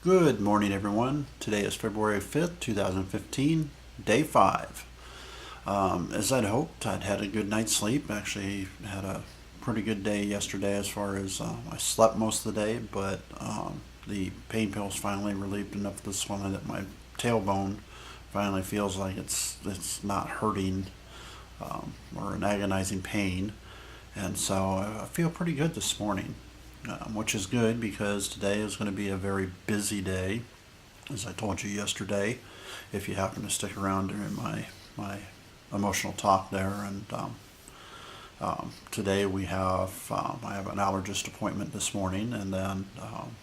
Good morning, everyone. Today is February 5th, 2015, day 5. As I'd hoped, I'd had a good night's sleep. Actually, had a pretty good day yesterday as far as I slept most of the day, but the pain pills finally relieved enough of the swelling that my tailbone finally feels like it's not hurting or an agonizing pain. And so I feel pretty good this morning, which is good because today is going to be a very busy day, as I told you yesterday. If you happen to stick around during my emotional talk there, and today I have an allergist appointment this morning, and then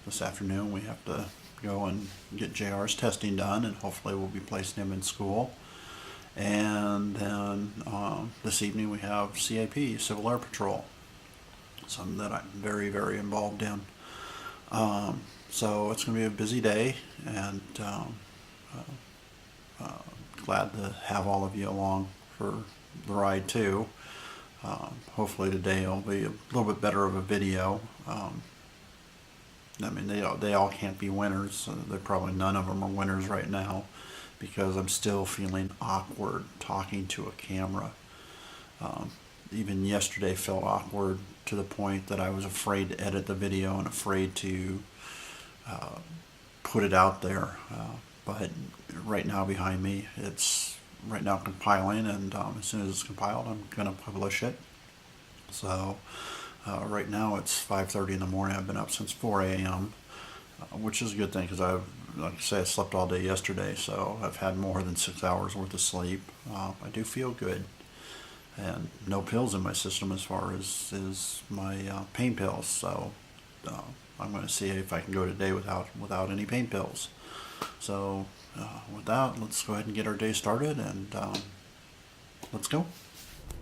this afternoon we have to go and get JR's testing done, and hopefully we'll be placing him in school. And then this evening we have CAP, Civil Air Patrol, something that I'm very, very involved in. So it's going to be a busy day, and glad to have all of you along for the ride too. Hopefully today will be a little bit better of a video. I mean, they all can't be winners. They're probably none of them are winners right now because I'm still feeling awkward talking to a camera. Even yesterday felt awkward to the point that I was afraid to edit the video and afraid to put it out there. But right now behind me, it's right now compiling, and as soon as it's compiled, I'm going to publish it. So right now it's 5:30 in the morning. I've been up since 4 a.m., which is a good thing because like I say, I slept all day yesterday, so I've had more than 6 hours worth of sleep. I do feel good, and no pills in my system as far as my pain pills. So I'm going to see if I can go today without any pain pills. So with that, let's go ahead and get our day started, and let's go.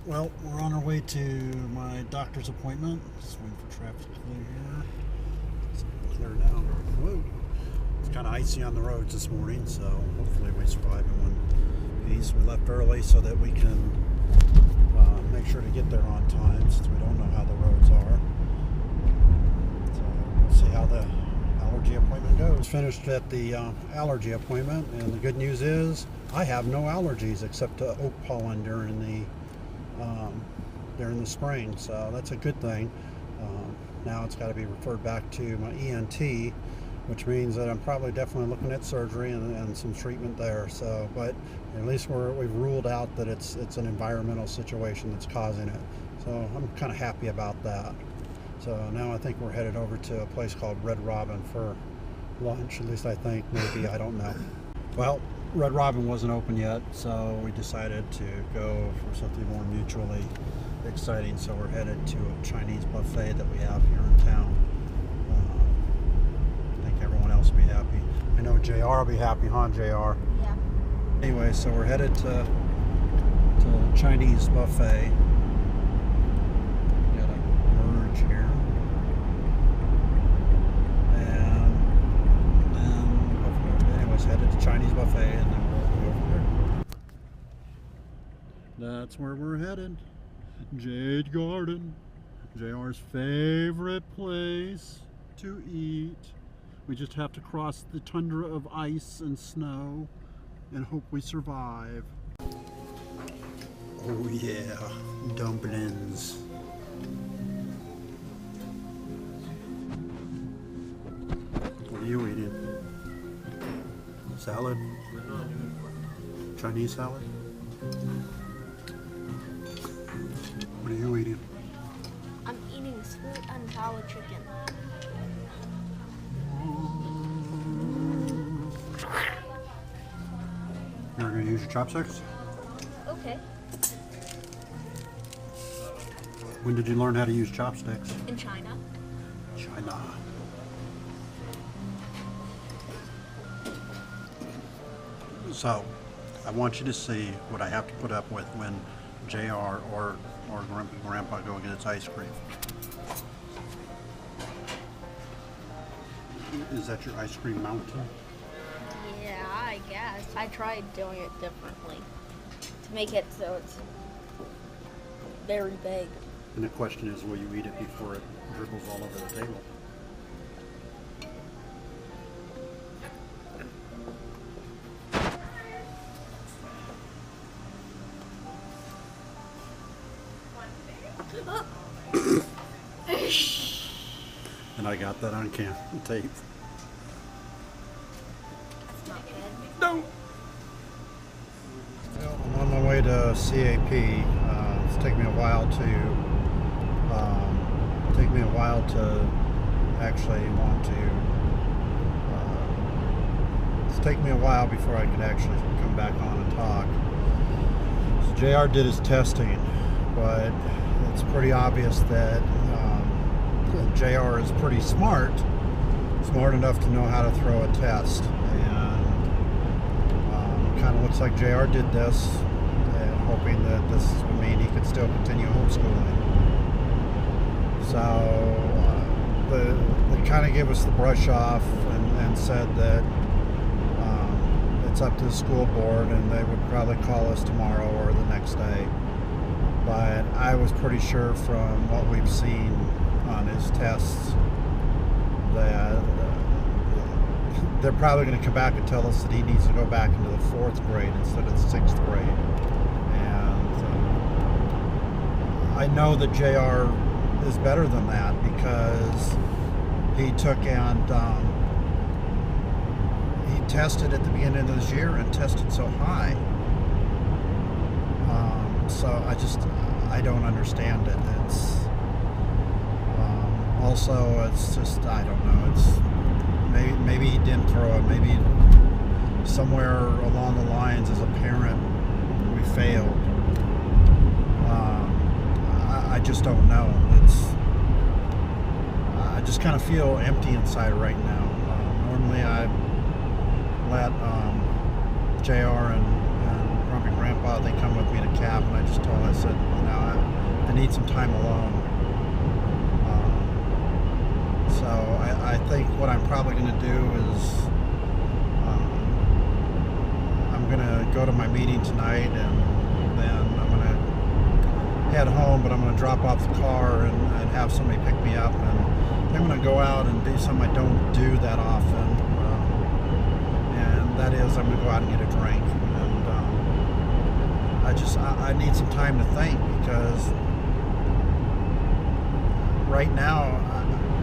Well, we're on our way to my doctor's appointment. Just waiting for traffic to clear here. It's clear now. Whoa. It's kind of icy on the roads this morning, so hopefully we survive in one piece. We left early so that we can make sure to get there on time, since we don't know how the roads are. So we'll see how the allergy appointment goes. Finished at the allergy appointment, and the good news is I have no allergies except to oak pollen during the spring, so that's a good thing. Now it's got to be referred back to my ENT, which means that I'm probably definitely looking at surgery and some treatment there. So, but at least we've ruled out that it's an environmental situation that's causing it. So I'm kind of happy about that. So now I think we're headed over to a place called Red Robin for lunch. At least I think, maybe, I don't know. Well, Red Robin wasn't open yet, so we decided to go for something more mutually exciting. So we're headed to a Chinese buffet that we have here in town. I think everyone else will be happy. I know JR will be happy, huh, JR? Yeah. Anyway, so we're headed to Chinese buffet. Got a merge here. And then, anyways, headed to Chinese buffet, and then we'll go over there. That's where we're headed. Jade Garden, JR's favorite place to eat. We just have to cross the tundra of ice and snow and hope we survive. Oh yeah, dumplings. What are you eating? Salad? Chinese salad? What are you eating? I'm eating sweet and sour chicken. You're going to use your chopsticks? Okay. When did you learn how to use chopsticks? In China. China. So, I want you to see what I have to put up with when JR or Grandpa go get its ice cream. Is that your ice cream mountain? Yeah, I guess. I tried doing it differently to make it so it's very big. And the question is, will you eat it before it dribbles all over the table? I got that on tape. That's not good. No. Well, I'm on my way to CAP. It's taken me a while to actually want to. It's taken me a while before I could actually come back on and talk. So JR did his testing, but it's pretty obvious that JR is pretty smart enough to know how to throw a test, and kind of looks like JR did this, hoping that this would mean he could still continue homeschooling. So they kind of gave us the brush off and said that it's up to the school board, and they would probably call us tomorrow or the next day. But I was pretty sure from what we've seen on his tests that they're probably going to come back and tell us that he needs to go back into the 4th grade instead of the 6th grade. And I know that JR is better than that, because he took and he tested at the beginning of this year and tested so high. So I don't understand it. It's also, it's just, I don't know. It's maybe he didn't throw it. Maybe somewhere along the lines as a parent we failed. I just don't know. I just kind of feel empty inside right now. Normally I let JR and Grumpy Grandpa, they come with me to CAP, and I just told them, I said, I need some time alone. So I think what I'm probably going to do is I'm going to go to my meeting tonight, and then I'm going to head home, but I'm going to drop off the car and have somebody pick me up, and I'm going to go out and do something I don't do that often, and that is I'm going to go out and get a drink. And I need some time to think, because right now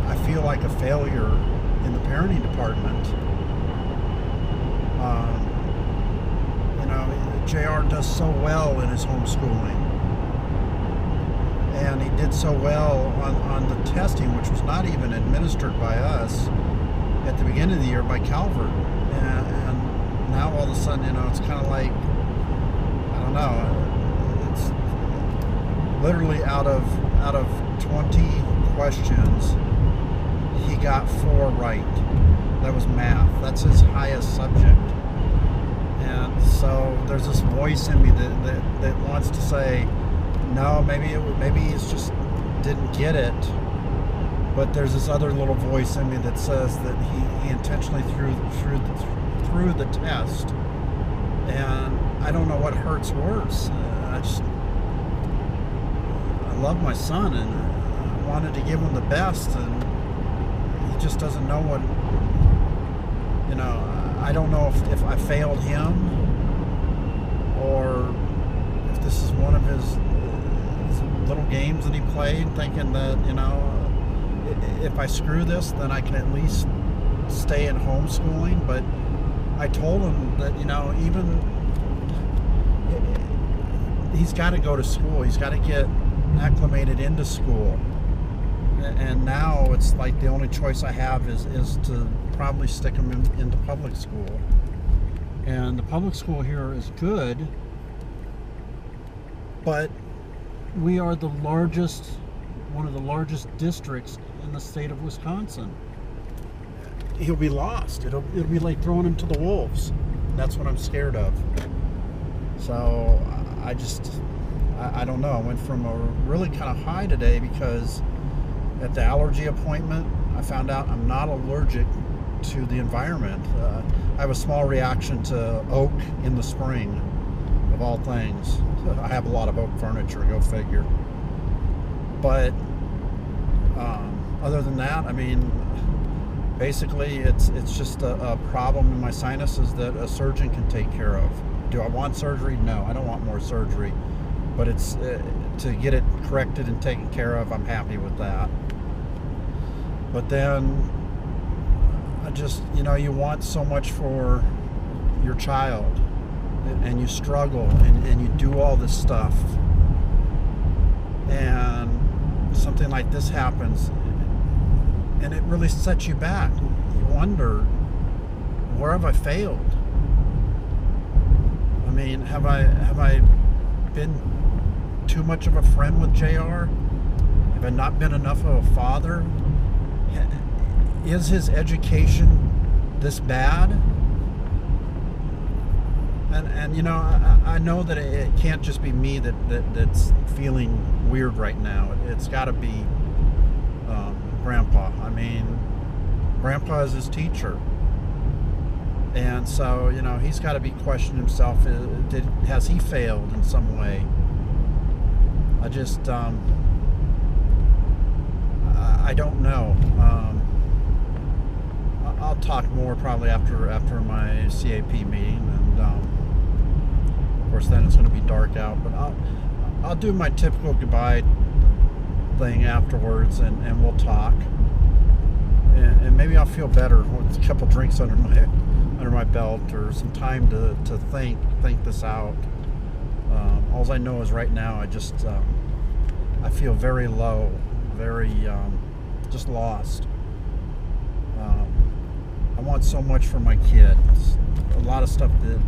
I feel like a failure in the parenting department. JR does so well in his homeschooling, and he did so well on the testing, which was not even administered by us at the beginning of the year, by Calvert. And now all of a sudden, it's kind of like, I don't know, it's literally out of 20 questions, he got 4 right. That was math. That's his highest subject. And so there's this voice in me that wants to say, no, maybe he's just didn't get it. But there's this other little voice in me that says that he intentionally threw the test. And I don't know what hurts worse. I love my son, and I wanted to give him the best, and he just doesn't know what, I don't know if I failed him, or if this is one of his little games that he played, thinking that, if I screw this, then I can at least stay in homeschooling. But I told him that, even he's got to go to school. He's got to get acclimated into school. And now it's like the only choice I have is to probably stick him into public school. And the public school here is good, but we are one of the largest districts in the state of Wisconsin. He'll be lost. It'll be like throwing him to the wolves. That's what I'm scared of. So I don't know. I went from a really kind of high today, because at the allergy appointment, I found out I'm not allergic to the environment. I have a small reaction to oak in the spring, of all things. I have a lot of oak furniture, go figure. But other than that, basically it's just a problem in my sinuses that a surgeon can take care of. Do I want surgery? No, I don't want more surgery. But it's to get it corrected and taken care of, I'm happy with that. But then I just, you want so much for your child, and you struggle, and you do all this stuff, and something like this happens, and it really sets you back. You wonder, where have I failed? I mean, have I been too much of a friend with JR? Have I not been enough of a father? Is his education this bad? And I know that it can't just be me that's feeling weird right now. It's got to be Grandpa. I mean, Grandpa is his teacher, and so he's got to be questioning himself. Has he failed in some way? I just I don't know. I'll talk more probably after my CAP meeting, and of course then it's going to be dark out. But I'll do my typical goodbye thing afterwards, and we'll talk, and maybe I'll feel better with a couple drinks under my belt, or some time to think this out. All I know is right now I feel very low, very just lost. I want so much for my kids, a lot of stuff that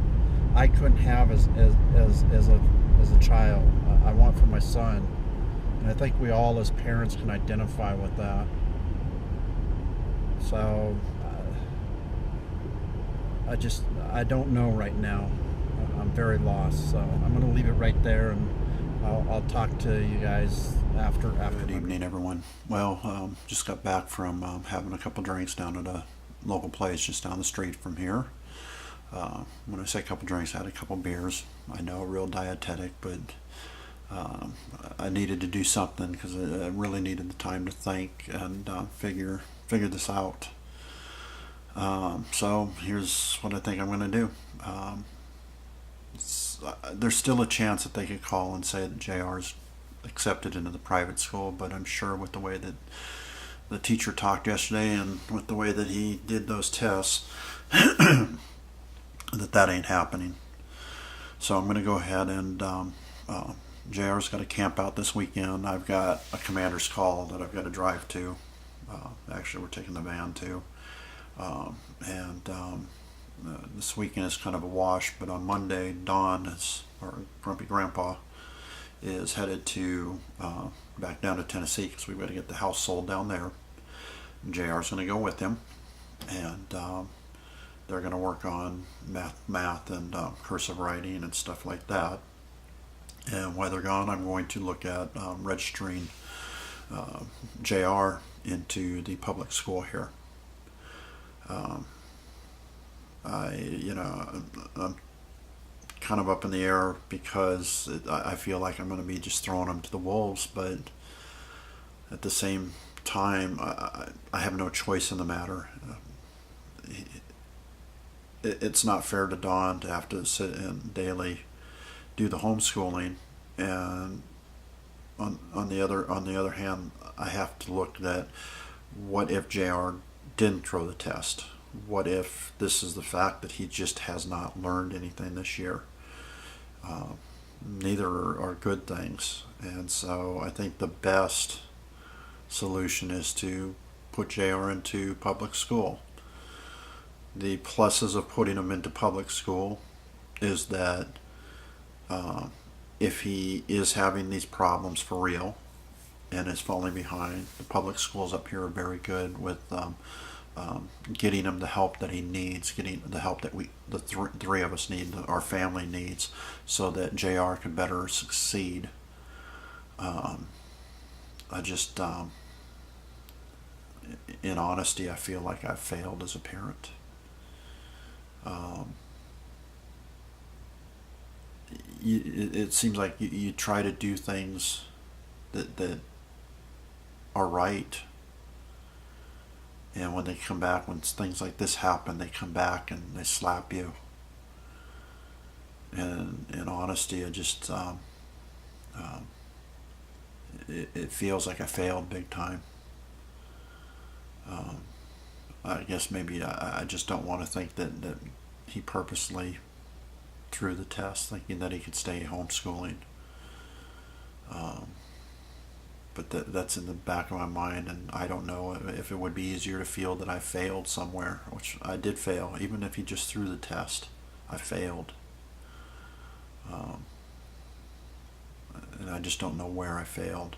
I couldn't have as a child. I want for my son, and I think we all as parents can identify with that. So I don't know right now. I'm very lost, so I'm going to leave it right there, and I'll talk to you guys after. Good evening, everyone. Well, just got back from having a couple drinks down at a local place just down the street from here. When I say a couple drinks, I had a couple beers. I know, real dietetic, but I needed to do something because I really needed the time to think and figure this out. So here's what I think I'm going to do. There's still a chance that they could call and say that JR's accepted into the private school, but I'm sure with the way that the teacher talked yesterday and with the way that he did those tests that ain't happening. So I'm going to go ahead and JR's got to camp out this weekend. I've got a commander's call that I've got to drive to. Actually, we're taking the van to. This weekend is kind of a wash, but on Monday, or Grumpy Grandpa, is headed to back down to Tennessee because we've got to get the house sold down there. JR's going to go with him, and they're going to work on math and cursive writing and stuff like that. And while they're gone, I'm going to look at registering JR into the public school here. I'm kind of up in the air because I feel like I'm going to be just throwing them to the wolves, but at the same time, I have no choice in the matter. It's not fair to Dawn to have to sit and daily do the homeschooling, and on the other hand, I have to look at what if JR didn't throw the test. What if this is the fact that he just has not learned anything this year? Neither are good things, and so I think the best solution is to put JR into public school. The pluses of putting him into public school is that if he is having these problems for real and is falling behind, the public schools up here are very good with getting him the help that he needs, getting the help that the three of us need, our family needs, so that JR can better succeed. In honesty, I feel like I've failed as a parent. It seems like you try to do things that are right, and when they come back, when things like this happen, they come back and they slap you. And in honesty, I just it feels like I failed big time. I guess maybe I just don't want to think that he purposely threw the test thinking that he could stay homeschooling. But that's in the back of my mind, and I don't know if it would be easier to feel that I failed somewhere, which I did fail. Even if he just threw the test, I failed. And I just don't know where I failed.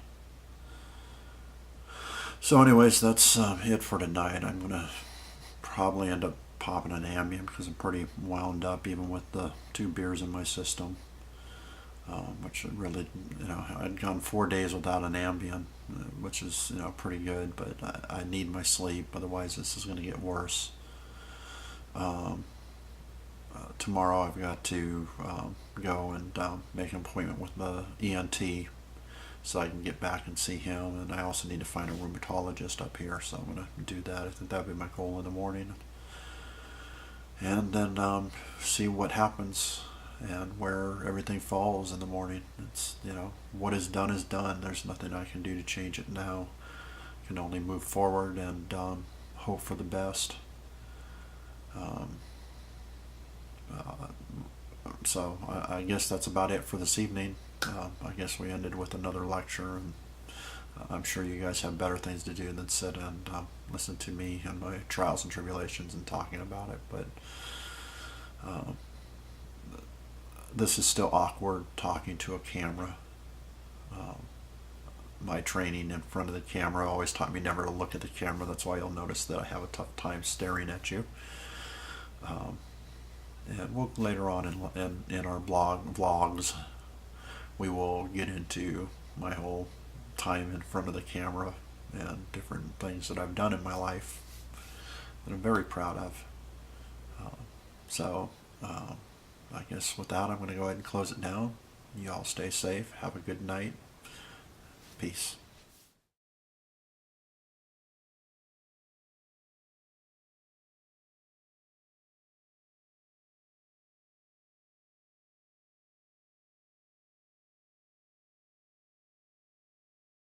So anyways, that's it for tonight. I'm going to probably end up popping an Ambien because I'm pretty wound up even with the 2 beers in my system. Which really, I'd gone 4 days without an Ambien, which is, pretty good, but I need my sleep, otherwise this is going to get worse. Tomorrow I've got to go and make an appointment with the ENT so I can get back and see him, and I also need to find a rheumatologist up here, so I'm going to do that. I think that would be my goal in the morning. And then see what happens and where everything falls in the morning. It's, what is done is done. There's nothing I can do to change it now. I can only move forward and hope for the best. So I guess that's about it for this evening. I guess we ended with another lecture, and I'm sure you guys have better things to do than sit and listen to me and my trials and tribulations and talking about it. But this is still awkward talking to a camera. My training in front of the camera always taught me never to look at the camera. That's why you'll notice that I have a tough time staring at you. And we'll later on in our vlogs, we will get into my whole time in front of the camera and different things that I've done in my life that I'm very proud of. I guess with that, I'm going to go ahead and close it down. You all stay safe. Have a good night. Peace.